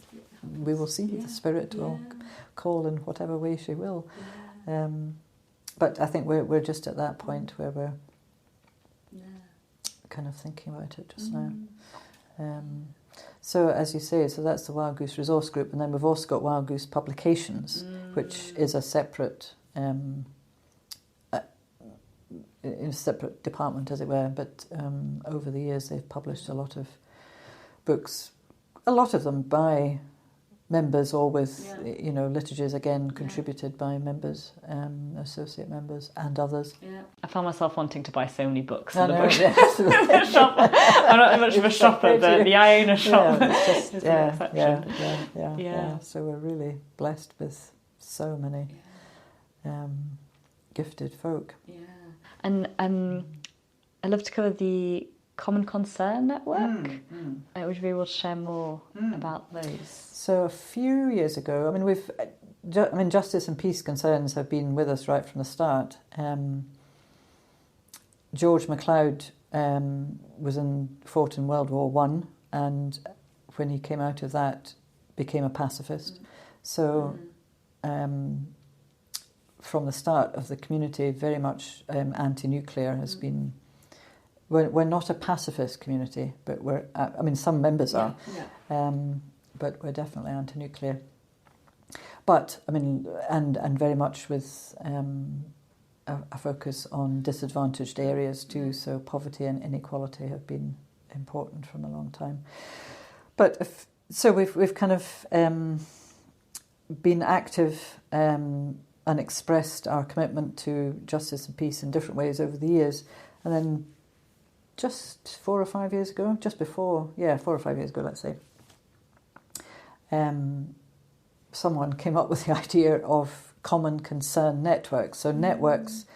we will see. The Spirit will call in whatever way she will. Yeah. But I think we're just at that point where we're kind of thinking about it just now. So as you say, so that's the Wild Goose Resource Group, and then we've also got Wild Goose Publications, which is a separate department, as it were. But over the years, they've published a lot of books, a lot of them by members or with liturgies again contributed by members, associate members and others. I found myself wanting to buy so many books in the book shop. I'm not much of a shopper, but the Iona shop is an exception. So we're really blessed with so many gifted folk. And I'd love to cover the Common Concern Network. Would you be able to share more about those? So a few years ago, Justice and Peace concerns have been with us right from the start. George MacLeod fought in World War One, and when he came out of that, became a pacifist. So from the start of the community, very much anti-nuclear has been. We're not a pacifist community, but some members are. But we're definitely anti-nuclear. But, and very much with a focus on disadvantaged areas too, so poverty and inequality have been important from a long time. But, so we've kind of been active and expressed our commitment to justice and peace in different ways over the years. And then just 4 or 5 years ago, 4 or 5 years ago, let's say, someone came up with the idea of common concern networks. So networks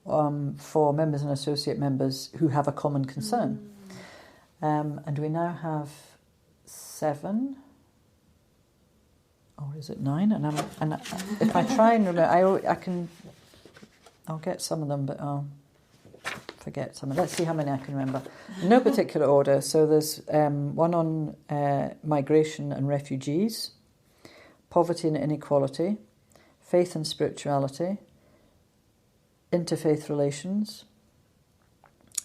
for members and associate members who have a common concern. And we now have 7 or is it 9? And if I try and remember, I'll get some of them, but I'll forget some. Let's see how many I can remember. In no particular order. So there's one on migration and refugees, poverty and inequality, faith and spirituality, interfaith relations,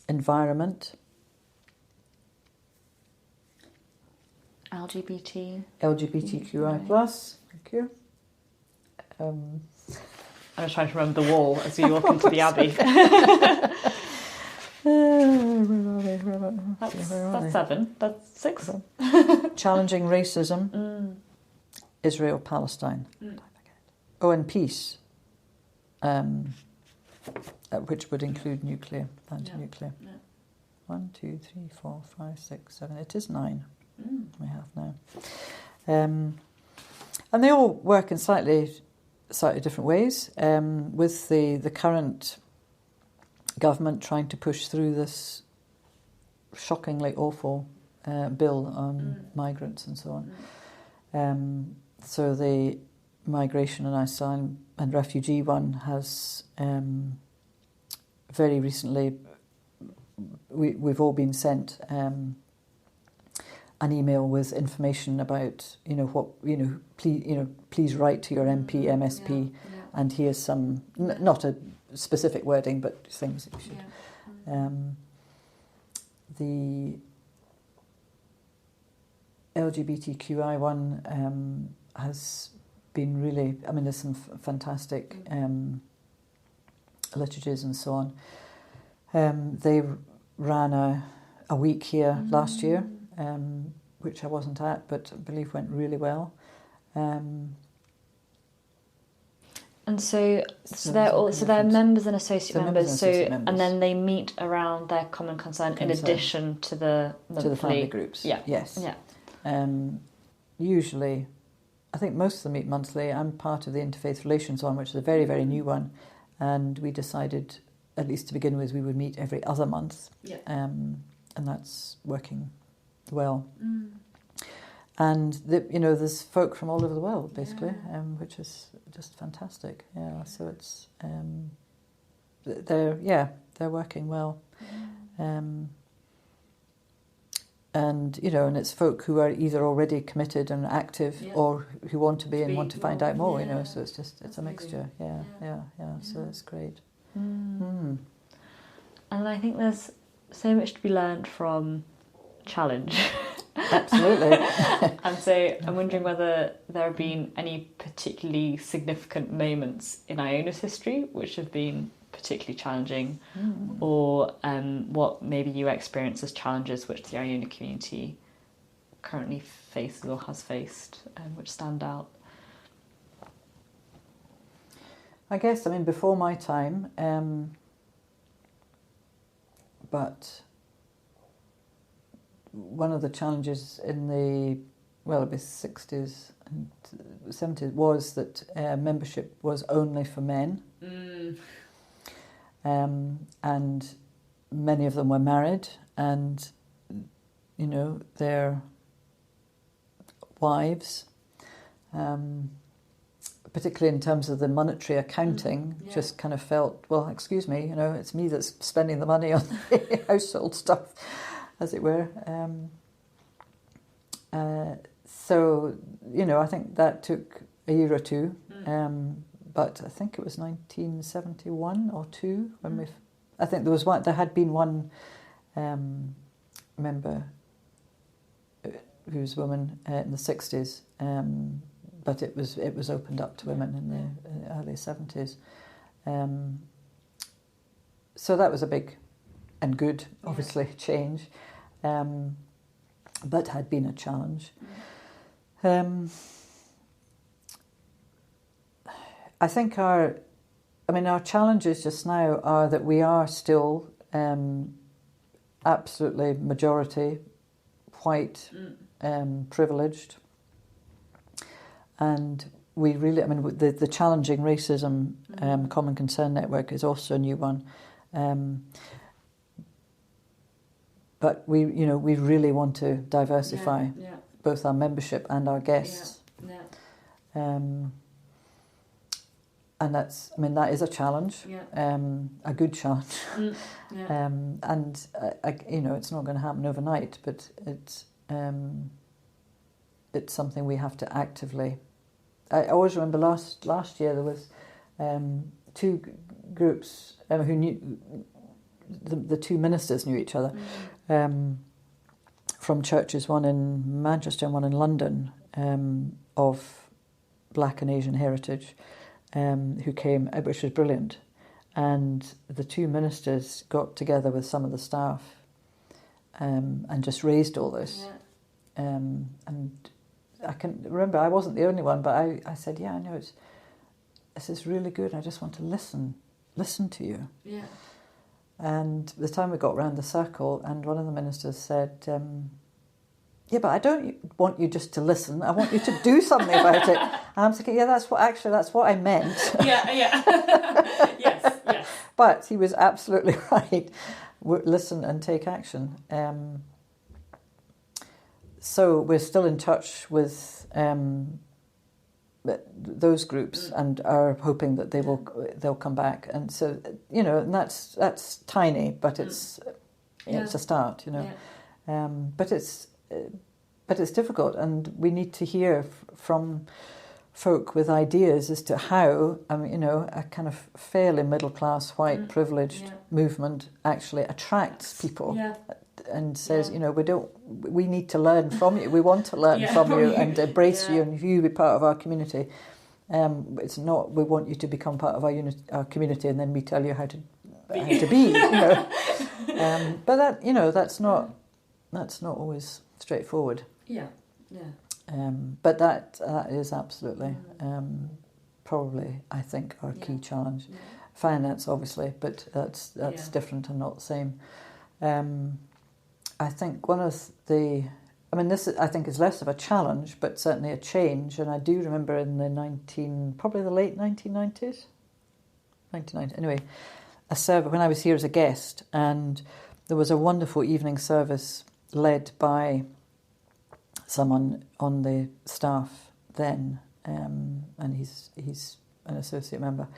environment, LGBTQI+. Thank you. I'm just trying to remember the wall as we walk into the Abbey. That's 7. That's 6. Challenging racism, Israel, Palestine. Oh, and peace, which would include nuclear, anti-nuclear. Yeah. 1, 2, 3, 4, 5, 6, 7. It is 9 we have now. And they all work in slightly different ways, with the current government trying to push through this shockingly awful bill on migrants and so on. So the migration and asylum and refugee one has very recently, we've all been sent an email with information about please write to your MP, MSP, and here's some not a specific wording, but things that you should. The LGBTQI one has been really, there's some fantastic liturgies and so on. They ran a week here last year, which I wasn't at, but I believe went really well. And so they're members and associate members. And then they meet around their common concern in addition to the family groups. Yeah. Yes. Yeah. Usually, I think most of them meet monthly. I'm part of the interfaith relations one, which is a very, very new one, and we decided, at least to begin with, we would meet every other month. Yeah. And that's working well. And there's folk from all over the world, basically, which is just fantastic. Yeah, so it's they're working well, and and it's folk who are either already committed and active, or who want to be and want to find out more. So it's a mixture. Yeah. So it's great. And I think there's so much to be learned from challenge. Absolutely. And so I'm wondering whether there have been any particularly significant moments in Iona's history which have been particularly challenging, or what maybe you experience as challenges which the Iona community currently faces or has faced, which stand out. I guess, before my time, but one of the challenges in the 60s and 70s was that membership was only for men. And many of them were married, and their wives, particularly in terms of the monetary accounting, just kind of felt, well, excuse me, it's me that's spending the money on the household stuff, as it were. So, I think that took a year or two, but I think it was 1971 or 2 when I think there had been one member who was a woman in the 60s, but it was opened up to women in the early 70s. So that was a big and good, obviously, change, but had been a challenge. I think our challenges just now are that we are still absolutely majority white, privileged, and we really, the challenging racism common concern network is also a new one. But we really want to diversify both our membership and our guests. And that's, I mean, that is a challenge, a good challenge. And, you know, it's not going to happen overnight, but it's something we have to actively... I always remember last year there was 2 groups who knew... The 2 ministers knew each other from churches, one in Manchester and one in London, of Black and Asian heritage, who came, which was brilliant. And the 2 ministers got together with some of the staff and just raised all this. And I can remember, I wasn't the only one, but I said, I know this is really good. I just want to listen to you. Yeah. And by the time we got round the circle, and one of the ministers said, but I don't want you just to listen. I want you to do something about it. And I'm thinking, that's what I meant. Yes. But he was absolutely right. Listen and take action. So we're still in touch with those groups and are hoping that they'll come back. And so, you know, and that's tiny, but it's a start, you know. But it's difficult, and we need to hear from folk with ideas as to how, you know, a kind of fairly middle-class, white, privileged movement actually attracts people and says, you know, we need to learn from you. We want to learn from you and embrace you, and you be part of our community. It's not we want you to become part of our community and then we tell you how to be. You know, but that, you know, that's not always straightforward. But that is absolutely probably, I think, our key challenge. Finance, obviously, but that's different and not the same. I think one of this I think is less of a challenge, but certainly a change. And I do remember in probably the late 1990s, anyway, a service when I was here as a guest, and there was a wonderful evening service led by someone on the staff then, and he's an associate member,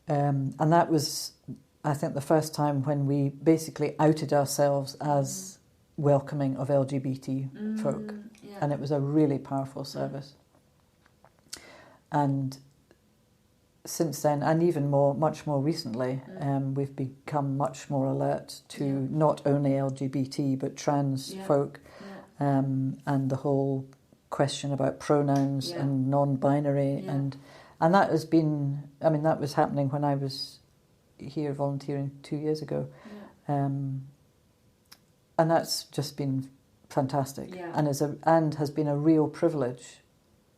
and that was, I think, the first time when we basically outed ourselves as welcoming of LGBT folk, and it was a really powerful service. And since then, and even much more recently, we've become much more alert to not only LGBT but trans folk, and the whole question about pronouns and non-binary, and that has been, I mean, that was happening when I was here volunteering 2 years ago, and that's just been fantastic, and has been a real privilege.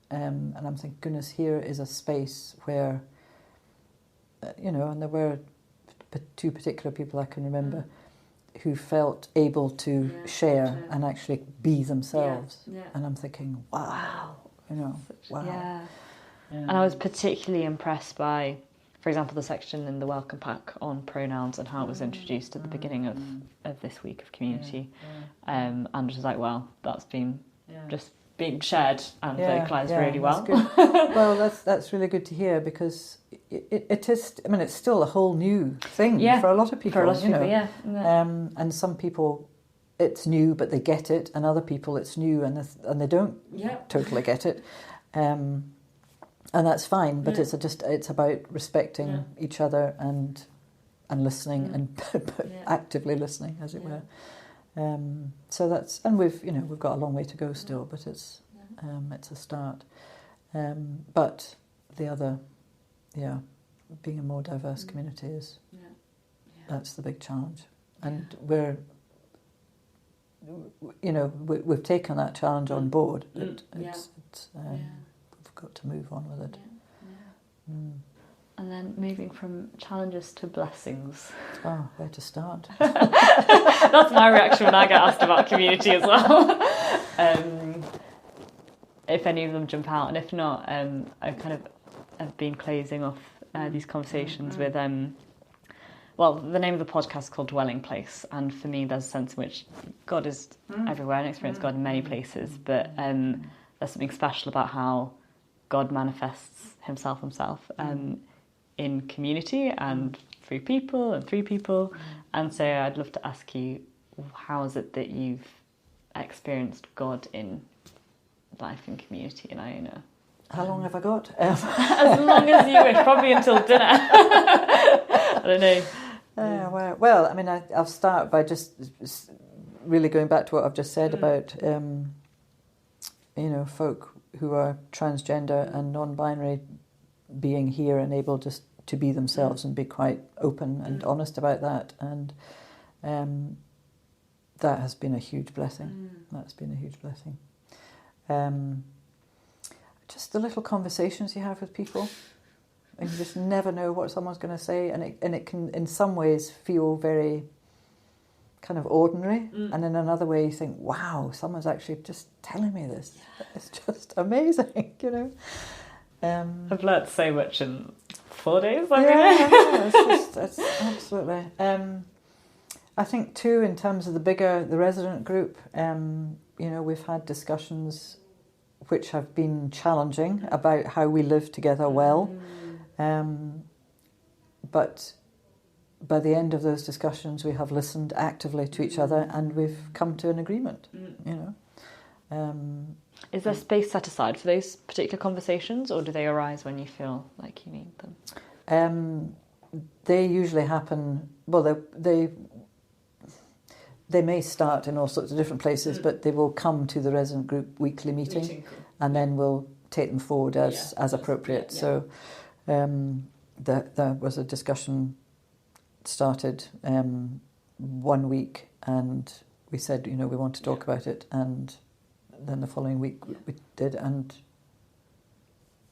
And I'm thinking, goodness, here is a space where, you know, and there were 2 particular people I can remember who felt able to share and actually be themselves. And I'm thinking, wow. You know, wow. Yeah. And I was particularly impressed by, for example, the section in the welcome pack on pronouns and how it was introduced at the beginning of this week of community. And just like, well, that's been just being shared and vocalised really well. Good. Well, that's really good to hear, because it is, I mean, it's still a whole new thing for a lot of people. And some people it's new but they get it, and other people it's new and they don't totally get it. And that's fine, but it's about respecting each other and listening and actively listening, as it were. So that's, and we've got a long way to go still, but it's a start. But the other, being a more diverse community is that's the big challenge, and we've taken that challenge on board. But we've got to move on with it. And then moving from challenges to blessings. Oh, where to start? That's my reaction when I get asked about community as well. If any of them jump out, and if not, I kind of have been closing off these conversations with, the name of the podcast is called Dwelling Place, and for me there's a sense in which God is everywhere and I experience God in many places, but there's something special about how God manifests himself in community and through people and through people. And so I'd love to ask you, how is it that you've experienced God in life and community in Iona? How long have I got? As long as you wish, probably until dinner. I don't know. Well, I mean, I'll start by just really going back to what I've just said about, folk who are transgender and non-binary being here and able just to be themselves and be quite open and honest about that. And that has been a huge blessing. That's been a huge blessing. Just the little conversations you have with people, and you just never know what someone's going to say, and it can in some ways feel very kind of ordinary, and in another way you think, wow, someone's actually just telling me this. It's just amazing, I've learnt so much in 4 days. It's absolutely. I think too, in terms of the resident group, we've had discussions which have been challenging about how we live together well. But by the end of those discussions, we have listened actively to each other and we've come to an agreement, Is there space set aside for those particular conversations, or do they arise when you feel like you need them? They usually happen, well, they may start in all sorts of different places, but they will come to the resident group weekly meeting. And then we'll take them forward as appropriate. So there was a discussion started 1 week, and we said, we want to talk about it, and then the following week we did, and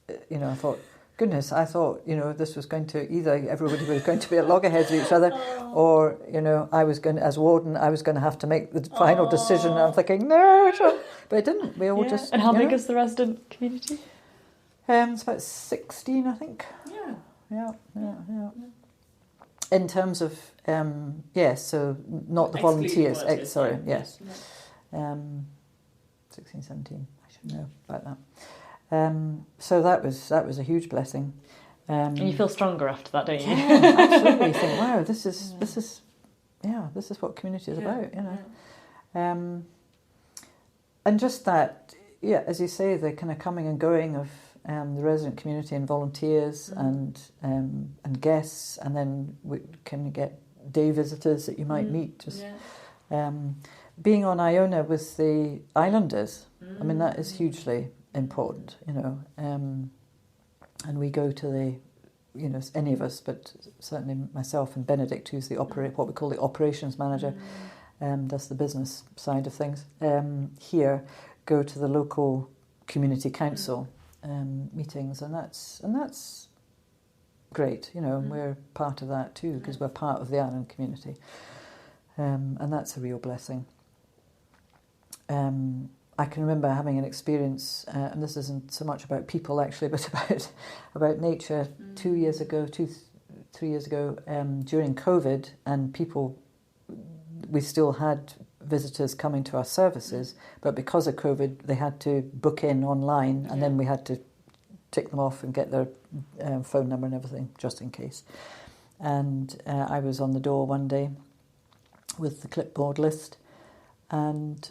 I thought, goodness, this was going to, either everybody was going to be at loggerheads with each other, or, I was going to, as warden, I was going to have to make the final decision, and I'm thinking, no, but it didn't. We all just... And how big is the resident community? It's about 16, I think. Yeah. In terms of, so not the volunteers. Yes. 16, 17, I should know about that. So that was a huge blessing. And you feel stronger after that, don't you? Yeah, absolutely. You think, wow, this is what community is about, and just that, as you say, the kind of coming and going of the resident community and volunteers and guests, and then we can get day visitors that you might meet. Just being on Iona with the islanders, I mean, that is hugely important, and we go to the, any of us, but certainly myself and Benedict, who's what we call the operations manager, does the business side of things, here, go to the local community council meetings, and that's great, we're part of that too, because we're part of the island community, and that's a real blessing. I can remember having an experience, and this isn't so much about people actually, but about nature 3 years ago, during COVID, and we still had visitors coming to our services, but because of COVID, they had to book in online, and then we had to tick them off and get their phone number and everything, just in case. And I was on the door one day with the clipboard list, and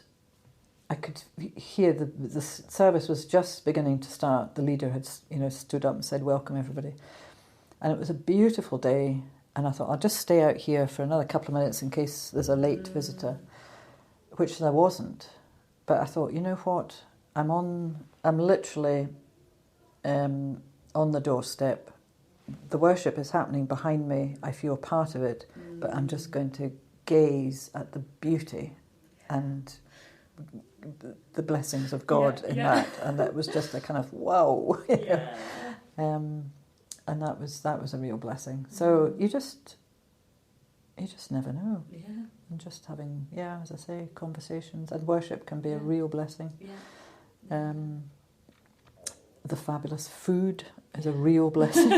I could hear the service was just beginning to start. The leader had, stood up and said, "Welcome, everybody." And it was a beautiful day, and I thought, I'll just stay out here for another couple of minutes in case there's a late visitor, which there wasn't. But I thought, you know what? I'm literally on the doorstep. The worship is happening behind me. I feel part of it, but I'm just going to gaze at the beauty and the blessings of God in that, and that was just a kind of wow, and that was a real blessing. So you just never know, and just having, as I say, conversations and worship can be a real blessing. The fabulous food is a real blessing.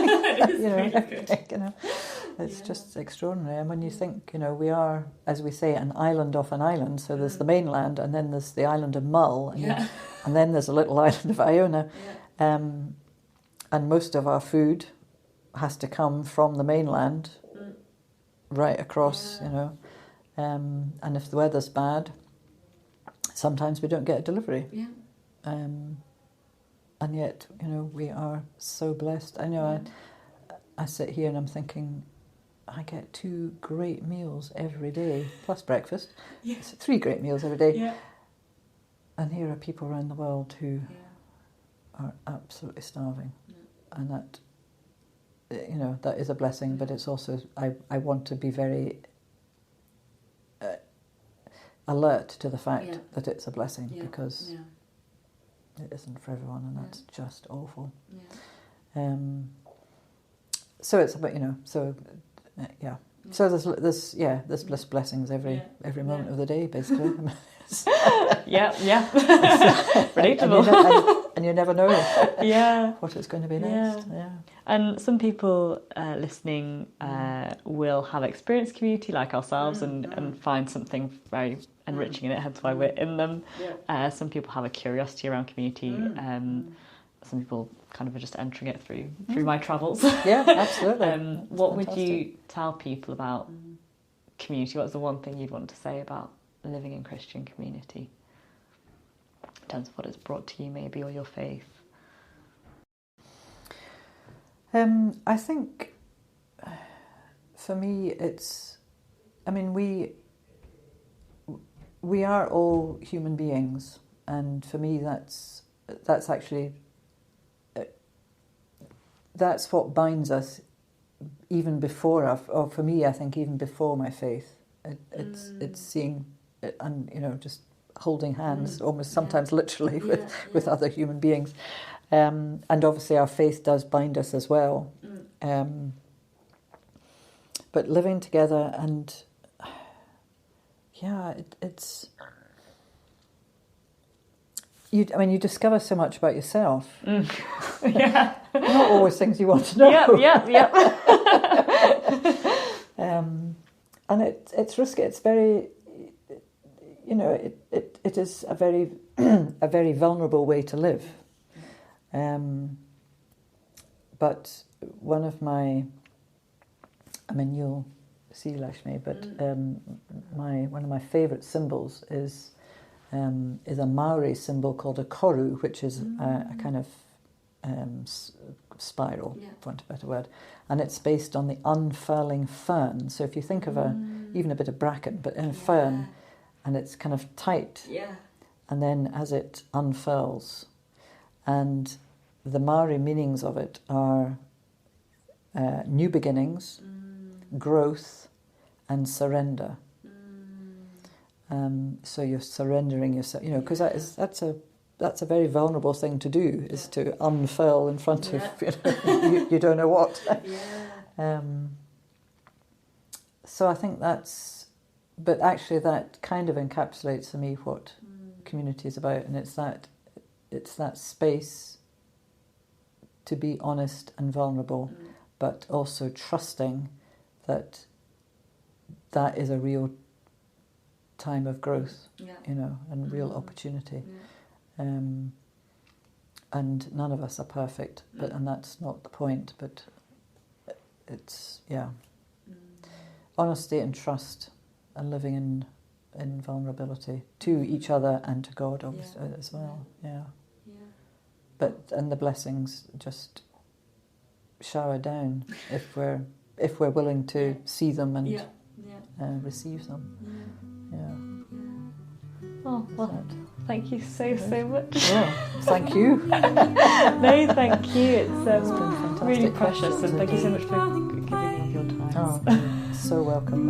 It's just extraordinary. And when you think, we are, as we say, an island off an island, so there's the mainland, and then there's the island of Mull, and then there's a little island of Iona. and most of our food has to come from the mainland right across, you know. And if the weather's bad, sometimes we don't get a delivery. Yeah. And yet, you know, we are so blessed. I know I sit here and I'm thinking, I get 2 great meals every day, plus breakfast. Yeah. It's 3 great meals every day. Yeah. And here are people around the world who are absolutely starving. Yeah. And that, you know, that is a blessing, but it's also, I want to be very alert to the fact that it's a blessing, because it isn't for everyone, and that's just awful. Yeah. So it's about, you know, so so there's blessings every moment of the day, basically. Relatable. And you never know what it's going to be next. Yeah. And some people listening will have experienced community like ourselves and find something very enriching in it, hence why we're in them. Some people have a curiosity around community. Some people kind of are just entering it through my travels. Yeah, absolutely. What would you tell people about community? What's the one thing you'd want to say about living in Christian community in terms of what it's brought to you, maybe, or your faith? I think for me it's, I mean, we are all human beings, and for me that's actually that's what binds us even before or for me I think even before my faith. It's seeing it, and you know, just holding hands almost sometimes literally with other human beings. And obviously our faith does bind us as well. But living together and it's you discover so much about yourself. Yeah. Not always things you want to know. And it's risky. It's very, you know, it is a very a very vulnerable way to live. But one of my, I mean, you'll see Lakshmi, but one of my favourite symbols is a Maori symbol called a koru, which is a kind of spiral, for want of a better word, and it's based on the unfurling fern. So if you think of even a bit of bracken, but in a fern, and it's kind of tight, and then as it unfurls, and the Maori meanings of it are new beginnings, growth, and surrender. So you're surrendering yourself, you know, because that's a very vulnerable thing to do, is to unfurl in front of, you know, you don't know what. So I think but actually that kind of encapsulates for me what community is about, and it's that space to be honest and vulnerable, but also trusting that is a real time of growth, you know, and real opportunity. And none of us are perfect, and that's not the point, but it's honesty and trust and living in vulnerability to each other and to God, obviously, as well. And the blessings just shower down if we're willing to see them and receive them. Oh, well, thank you so much. Thank you. No, thank you. It's been really precious, questions, and thank you so much for giving me your time. So welcome.